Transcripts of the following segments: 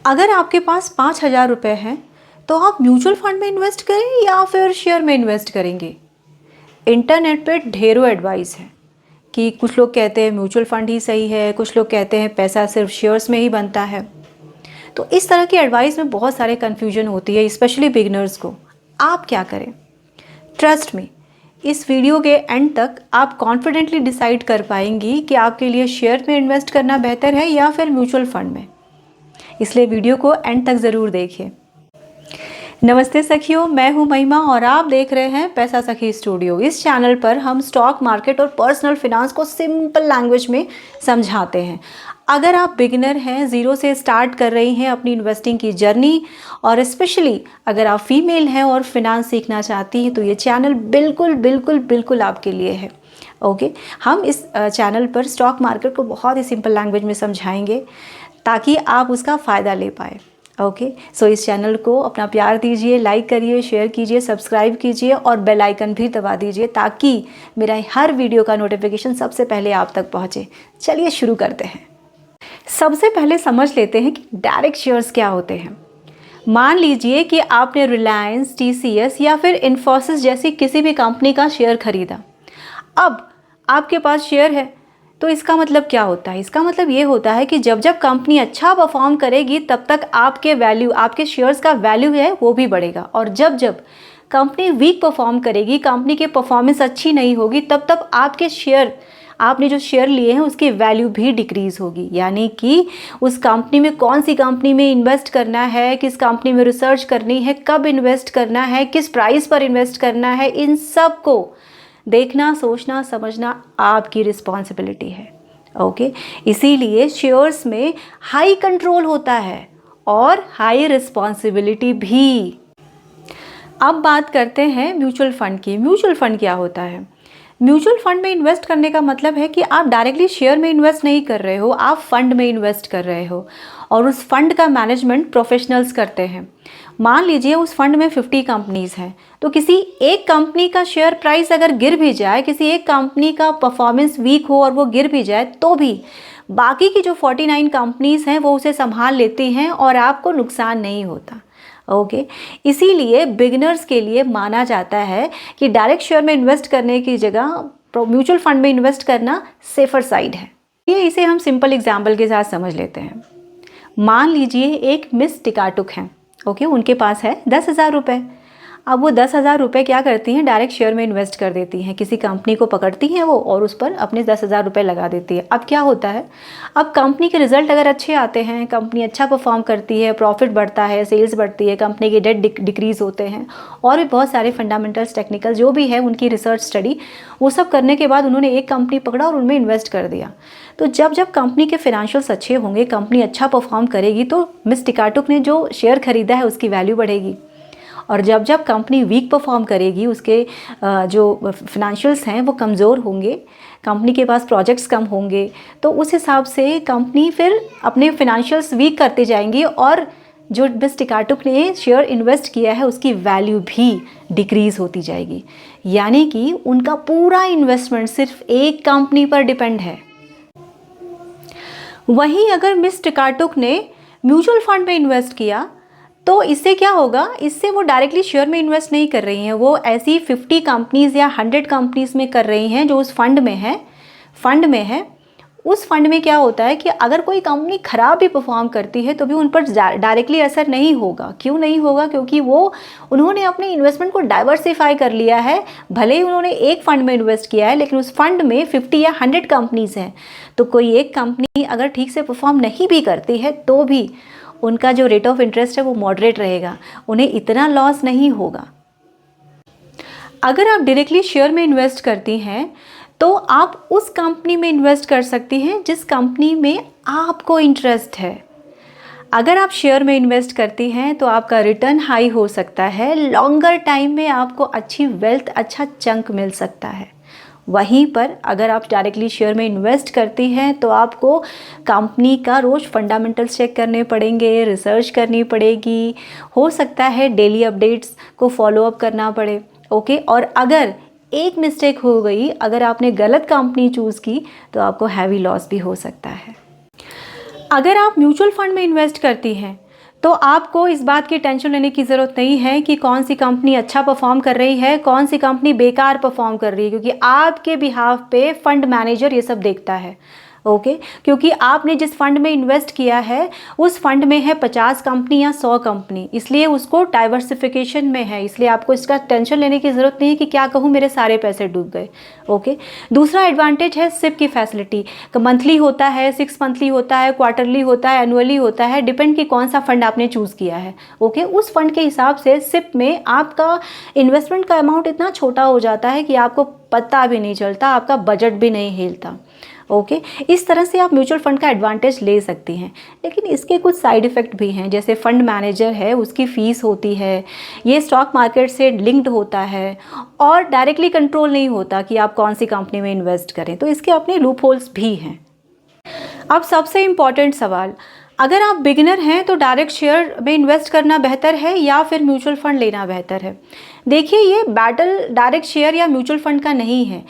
अगर आपके पास 5,000 रुपये हैं तो आप म्यूचुअल फंड में इन्वेस्ट करें या फिर शेयर में इन्वेस्ट करेंगे। इंटरनेट पे ढेरों एडवाइस है कि कुछ लोग कहते हैं म्यूचुअल फंड ही सही है, कुछ लोग कहते हैं पैसा सिर्फ शेयर्स में ही बनता है। तो इस तरह की एडवाइस में बहुत सारे कन्फ्यूजन होती है, स्पेशली बिगनर्स को। आप क्या करें? ट्रस्ट मी, इस वीडियो के एंड तक आप कॉन्फिडेंटली डिसाइड कर पाएंगी कि आपके लिए शेयर में इन्वेस्ट करना बेहतर है या फिर म्यूचुअल फंड में। इसलिए वीडियो को एंड तक ज़रूर देखिए। नमस्ते सखियों, मैं हूं महिमा और आप देख रहे हैं पैसा सखी स्टूडियो। इस चैनल पर हम स्टॉक मार्केट और पर्सनल फिनांस को सिंपल लैंग्वेज में समझाते हैं। अगर आप बिगिनर हैं, ज़ीरो से स्टार्ट कर रही हैं अपनी इन्वेस्टिंग की जर्नी, और स्पेशली अगर आप फीमेल हैं और फिनांस सीखना चाहती हैं, तो ये चैनल बिल्कुल बिल्कुल बिल्कुल आपके लिए है। ओके, हम इस चैनल पर स्टॉक मार्केट को बहुत ही सिंपल लैंग्वेज में समझाएंगे ताकि आप उसका फ़ायदा ले पाए। ओके, सो इस चैनल को अपना प्यार दीजिए, लाइक करिए, शेयर कीजिए, सब्सक्राइब कीजिए और बेल आइकन भी दबा दीजिए ताकि मेरा हर वीडियो का नोटिफिकेशन सबसे पहले आप तक पहुंचे। चलिए शुरू करते हैं। सबसे पहले समझ लेते हैं कि डायरेक्ट शेयर्स क्या होते हैं। मान लीजिए कि आपने रिलायंस, TCS या फिर इन्फोसिस जैसी किसी भी कंपनी का शेयर खरीदा। अब आपके पास शेयर है, तो इसका मतलब क्या होता है? इसका मतलब ये होता है कि जब जब कंपनी अच्छा परफॉर्म करेगी तब तक आपके शेयर्स का वैल्यू है वो भी बढ़ेगा, और जब जब कंपनी वीक परफॉर्म करेगी, कंपनी की परफॉर्मेंस अच्छी नहीं होगी, तब तब आपने जो शेयर लिए हैं उसकी वैल्यू भी डिक्रीज़ होगी। यानी कि उस कंपनी में, कौन सी कंपनी में इन्वेस्ट करना है, किस कंपनी में रिसर्च करनी है, कब इन्वेस्ट करना है, किस प्राइस पर इन्वेस्ट करना है, इन सब को देखना, सोचना, समझना आपकी रिस्पॉन्सिबिलिटी है। ओके, इसीलिए शेयर्स में हाई कंट्रोल होता है और हाई रिस्पॉन्सिबिलिटी भी। अब बात करते हैं म्यूचुअल फंड की। म्यूचुअल फंड क्या होता है? म्यूचुअल फंड में इन्वेस्ट करने का मतलब है कि आप डायरेक्टली शेयर में इन्वेस्ट नहीं कर रहे हो, आप फंड में इन्वेस्ट कर रहे हो और उस फंड का मैनेजमेंट प्रोफेशनल्स करते हैं। मान लीजिए उस फंड में 50 कंपनीज़ हैं, तो किसी एक कंपनी का शेयर प्राइस अगर गिर भी जाए, किसी एक कंपनी का परफॉर्मेंस वीक हो और वो गिर भी जाए, तो भी बाकी की जो 49 कंपनीज़ हैं वो उसे संभाल लेती हैं और आपको नुकसान नहीं होता। ओके, इसीलिए बिगिनर्स के लिए माना जाता है कि डायरेक्ट शेयर में इन्वेस्ट करने की जगह म्यूचुअल फंड में इन्वेस्ट करना सेफर साइड है। ये इसे हम सिंपल एग्जाम्पल के साथ समझ लेते हैं। मान लीजिए एक मिस टिकाटुक हैं। ओके, उनके पास है 10,000 रुपये। अब वो 10,000 रुपये क्या करती हैं? डायरेक्ट शेयर में इन्वेस्ट कर देती हैं। किसी कंपनी को पकड़ती हैं वो और उस पर अपने 10,000 रुपये लगा देती है। अब क्या होता है? अब कंपनी के रिजल्ट अगर अच्छे आते हैं, कंपनी अच्छा परफॉर्म करती है, प्रॉफिट बढ़ता है, सेल्स बढ़ती है, कंपनी के डेट डिक्रीज़ होते हैं और भी बहुत सारे फंडामेंटल्स, टेक्निकल जो भी है उनकी रिसर्च स्टडी, वो सब करने के बाद उन्होंने एक कंपनी पकड़ा और उनमें इन्वेस्ट कर दिया। तो जब जब कंपनी के फाइनेंशियल्स अच्छे होंगे, कंपनी अच्छा परफॉर्म करेगी, तो मिस टिकाटुक ने जो शेयर खरीदा है उसकी वैल्यू बढ़ेगी। और जब जब कंपनी वीक परफॉर्म करेगी, उसके जो फाइनेंशियल्स हैं वो कमज़ोर होंगे, कंपनी के पास प्रोजेक्ट्स कम होंगे, तो उस हिसाब से कंपनी फिर अपने फाइनेंशियल्स वीक करते जाएंगी और जो मिस टिकाटुक ने शेयर इन्वेस्ट किया है उसकी वैल्यू भी डिक्रीज़ होती जाएगी। यानी कि उनका पूरा इन्वेस्टमेंट सिर्फ एक कंपनी पर डिपेंड है। वहीं अगर मिस टिकाटुक ने म्यूचुअल फंड में इन्वेस्ट किया तो इससे क्या होगा? इससे वो डायरेक्टली शेयर में इन्वेस्ट नहीं कर रही हैं, वो ऐसी 50 कंपनीज़ या 100 कंपनीज़ में कर रही हैं जो उस फंड में है। उस फंड में क्या होता है कि अगर कोई कंपनी ख़राब भी परफॉर्म करती है तो भी उन पर डायरेक्टली असर नहीं होगा। क्यों नहीं होगा? क्योंकि उन्होंने अपने इन्वेस्टमेंट को डाइवर्सिफाई कर लिया है। भले ही उन्होंने एक फ़ंड में इन्वेस्ट किया है, लेकिन उस फंड में 50 या 100 कंपनीज़ हैं, तो कोई एक कंपनी अगर ठीक से परफॉर्म नहीं भी करती है तो भी उनका जो रेट ऑफ इंटरेस्ट है वो मॉडरेट रहेगा, उन्हें इतना लॉस नहीं होगा। अगर आप डायरेक्टली शेयर में इन्वेस्ट करती हैं तो आप उस कंपनी में इन्वेस्ट कर सकती हैं जिस कंपनी में आपको इंटरेस्ट है। अगर आप शेयर में इन्वेस्ट करती हैं तो आपका रिटर्न हाई हो सकता है, लॉन्गर टाइम में आपको अच्छी वेल्थ, अच्छा चंक मिल सकता है। वहीं पर अगर आप डायरेक्टली शेयर में इन्वेस्ट करती हैं तो आपको कंपनी का रोज़ फंडामेंटल्स चेक करने पड़ेंगे, रिसर्च करनी पड़ेगी, हो सकता है डेली अपडेट्स को फॉलोअप करना पड़े। ओके, और अगर एक मिस्टेक हो गई, अगर आपने गलत कंपनी चूज़ की तो आपको हैवी लॉस भी हो सकता है। अगर आप म्यूचुअल फंड में इन्वेस्ट करती हैं तो आपको इस बात की टेंशन लेने की ज़रूरत नहीं है कि कौन सी कंपनी अच्छा परफॉर्म कर रही है, कौन सी कंपनी बेकार परफॉर्म कर रही है, क्योंकि आपके बिहाफ पे फंड मैनेजर ये सब देखता है। ओके क्योंकि आपने जिस फंड में इन्वेस्ट किया है उस फंड में है 50 कंपनी या 100 कंपनी, इसलिए उसको डाइवर्सिफिकेशन में है, इसलिए आपको इसका टेंशन लेने की ज़रूरत नहीं है कि क्या कहूँ मेरे सारे पैसे डूब गए। ओके दूसरा एडवांटेज है सिप की फैसिलिटी। मंथली होता है, 6 मंथली होता है, क्वार्टरली होता है, एनुअली होता है, डिपेंड कि कौन सा फंड आपने चूज़ किया है। ओके उस फंड के हिसाब से सिप में आपका इन्वेस्टमेंट का अमाउंट इतना छोटा हो जाता है कि आपको पता भी नहीं चलता, आपका बजट भी नहीं हिलता। ओके इस तरह से आप म्यूचुअल फंड का एडवांटेज ले सकती हैं, लेकिन इसके कुछ साइड इफ़ेक्ट भी हैं। जैसे फंड मैनेजर है उसकी फ़ीस होती है, ये स्टॉक मार्केट से लिंक्ड होता है और डायरेक्टली कंट्रोल नहीं होता कि आप कौन सी कंपनी में इन्वेस्ट करें, तो इसके अपने लूप होल्स भी हैं। अब सबसे इम्पॉर्टेंट सवाल, अगर आप बिगिनर हैं तो डायरेक्ट शेयर में इन्वेस्ट करना बेहतर है या फिर म्यूचुअल फंड लेना बेहतर है? देखिए ये बैटल डायरेक्ट शेयर या म्यूचुअल फंड का नहीं है।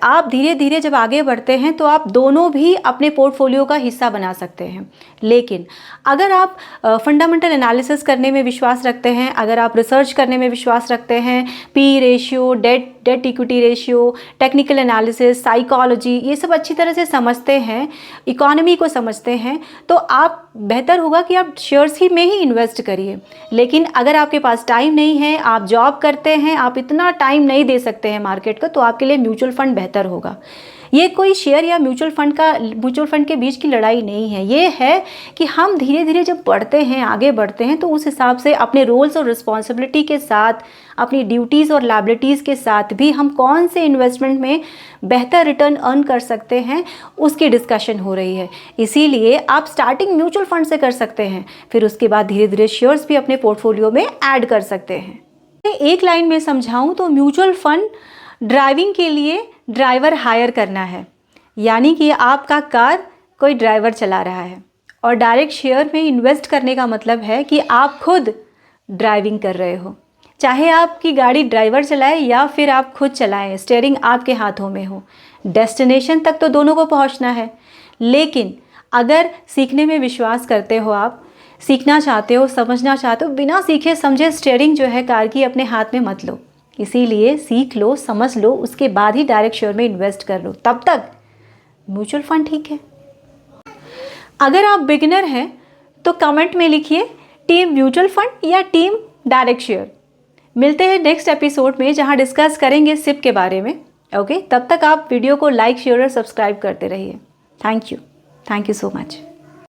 आप धीरे धीरे जब आगे बढ़ते हैं तो आप दोनों भी अपने पोर्टफोलियो का हिस्सा बना सकते हैं, लेकिन अगर आप फंडामेंटल एनालिसिस करने में विश्वास रखते हैं, अगर आप रिसर्च करने में विश्वास रखते हैं, P ratio, debt equity ratio, technical analysis, psychology, ये सब अच्छी तरह से समझते हैं, इकोनॉमी को समझते हैं, तो आप बेहतर होगा कि आप शेयर्स ही में ही इन्वेस्ट करिए। लेकिन अगर आपके पास टाइम नहीं है, आप जॉब करते हैं, आप इतना टाइम नहीं दे सकते हैं मार्केट को, तो आपके लिए म्यूचुअल फंड बेहतर होगा। ये कोई शेयर या म्यूचुअल फंड के बीच की लड़ाई नहीं है, ये है कि हम धीरे धीरे जब बढ़ते हैं, आगे बढ़ते हैं, तो उस हिसाब से अपने रोल्स और रिस्पॉन्सिबिलिटी के साथ, अपनी ड्यूटीज़ और लायबिलिटीज़ के साथ भी हम कौन से इन्वेस्टमेंट में बेहतर रिटर्न अर्न कर सकते हैं उसकी डिस्कशन हो रही है। इसीलिए आप स्टार्टिंग म्यूचुअल फंड से कर सकते हैं, फिर उसके बाद धीरे धीरे शेयर्स भी अपने पोर्टफोलियो में ऐड कर सकते हैं। एक लाइन में समझाऊं तो म्यूचुअल फंड ड्राइविंग के लिए ड्राइवर हायर करना है, यानी कि आपका कार कोई ड्राइवर चला रहा है, और डायरेक्ट शेयर में इन्वेस्ट करने का मतलब है कि आप खुद ड्राइविंग कर रहे हो। चाहे आपकी गाड़ी ड्राइवर चलाए या फिर आप खुद चलाएं, स्टीयरिंग आपके हाथों में हो, डेस्टिनेशन तक तो दोनों को पहुंचना है। लेकिन अगर सीखने में विश्वास करते हो, आप सीखना चाहते हो, समझना चाहते हो, बिना सीखे समझे स्टीयरिंग जो है कार की अपने हाथ में मत लो। इसीलिए सीख लो, समझ लो, उसके बाद ही डायरेक्ट शेयर में इन्वेस्ट कर लो, तब तक म्यूचुअल फंड ठीक है। अगर आप बिगिनर हैं तो कमेंट में लिखिए टीम म्यूचुअल फंड या टीम डायरेक्ट शेयर। मिलते हैं नेक्स्ट एपिसोड में जहां डिस्कस करेंगे सिप के बारे में। ओके तब तक आप वीडियो को लाइक, शेयर और सब्सक्राइब करते रहिए। Thank you so much.